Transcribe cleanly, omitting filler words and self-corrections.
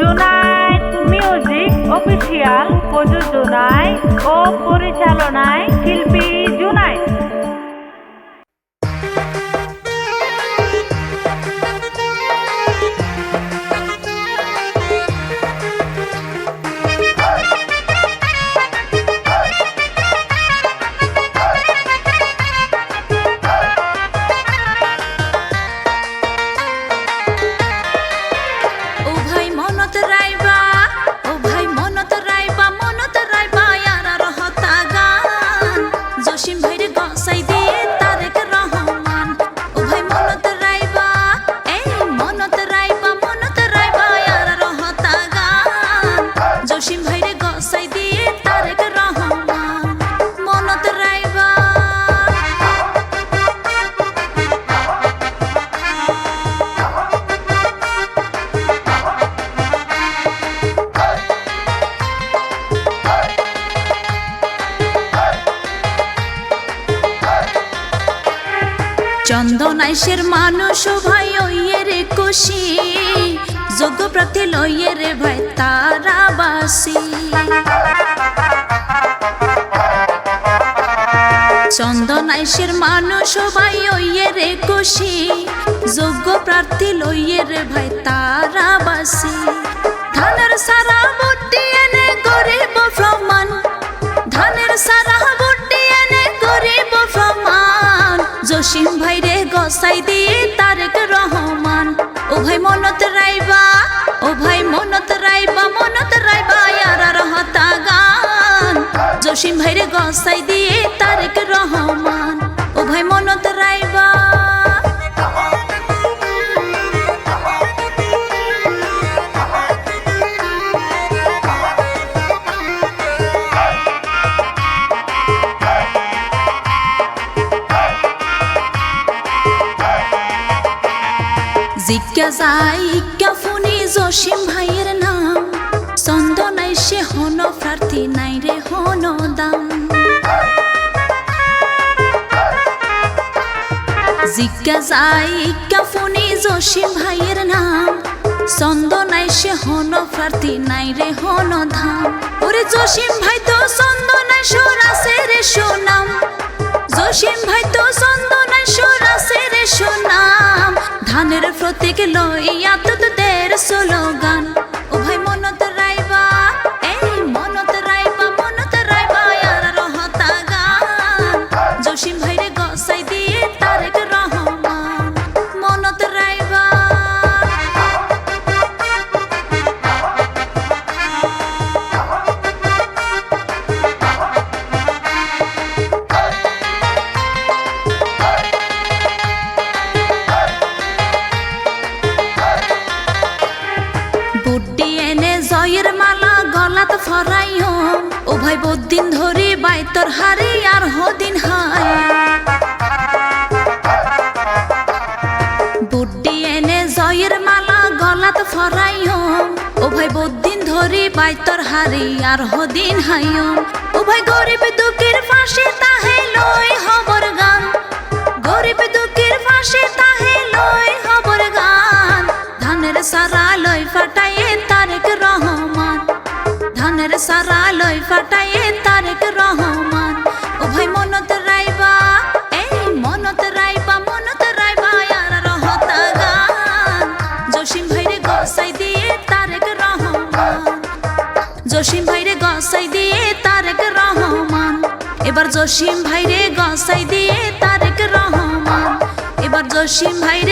Junaid music official প্রযোজনায় ও পরিচালনায় শিল্পী জুনায়েদ। চন্দনাইশের মানুষ ভাই ওইয়ে রে খুশি, যোগ্য প্রার্থী লইয়ে রে ভাই তারাবাসী। চন্দনাইশের মানুষ ভাই ওইয়ে রে খুশি, যোগ্য প্রার্থী লইয়ে রে ভাই তারাবাসী। ধানের সারা বুদ্ধি এনে গরিব প্রমাণ, ধানের সারা বুদ্ধি এনে গরিব প্রমাণ। জসিম ভাই রে গসাই দিয়ে তারেক রহমান, ও ভাই মনত রাইবা, ও ভাই মনত রাইবা, মনত রাইবা ইয়ার হতা গান। জসিম ভাই রে গসাই দিয়ে তারেক রহমান, ও ভাই মনত রাইবা। জিজ্ঞা যাই কাফুনি জসিম ভাইয়ের নাম, চন্দনাইশে হন প্রার্থী নাই রে হন দাম। জিজ্ঞা যাই কাফুনি জসিম ভাইয়ের নাম, চন্দনাইশে হন প্রার্থী নাই রে হন ধাম। ওরে জসিম ভাই তো চন্দনাইশর আছে রে সুনাম, জসিম ভাই তো চন্দনাইশর আছে রে সুনাম। ধানের প্রতীক লইয়া তোদের স্লোগান, ও ভাই মনত রাইবা, এই মনত রাইবা, মনত রাইবা ইয়ার রহতা গান। জসিম ভাই রে গসাই দিয়ে তারেক রহমান, মনত রাইবা। বুদ্ধি এনে জয়ের মালা গলাত ফরাইও, ও ভাই বহুদিন ধরে বাইতর হারি আর হদিন হাই। বুদ্ধি এনে জয়ের মালা গলাত ফরাইও, ও ভাই বহুদিন ধরে বাইতর হারি আর হদিন হাইও। ও ভাই গরিব দুঃখের পাশে তাহে লই হবর গান, গরিব দুঃখের পাশে তাহে লই হবর গান। ধানের সারা লই ফাটাইয়ে তারেক রহমান, ধানের সারা লই ফাটাইয়ে তারেক রহমান। ও ভাই মনত রাইবা, এই মনত রাইবা, মনত রাইবা ইয়ার রহতা গান। জসিম ভাই রে গসাই দিয়ে তারেক রহমান, জসিম ভাই রে গসাই দিয়ে তারেক রহমান। এবার জসিম ভাই রে গসাই দিয়ে তারেক রহমান, এবার জসিম ভাই রে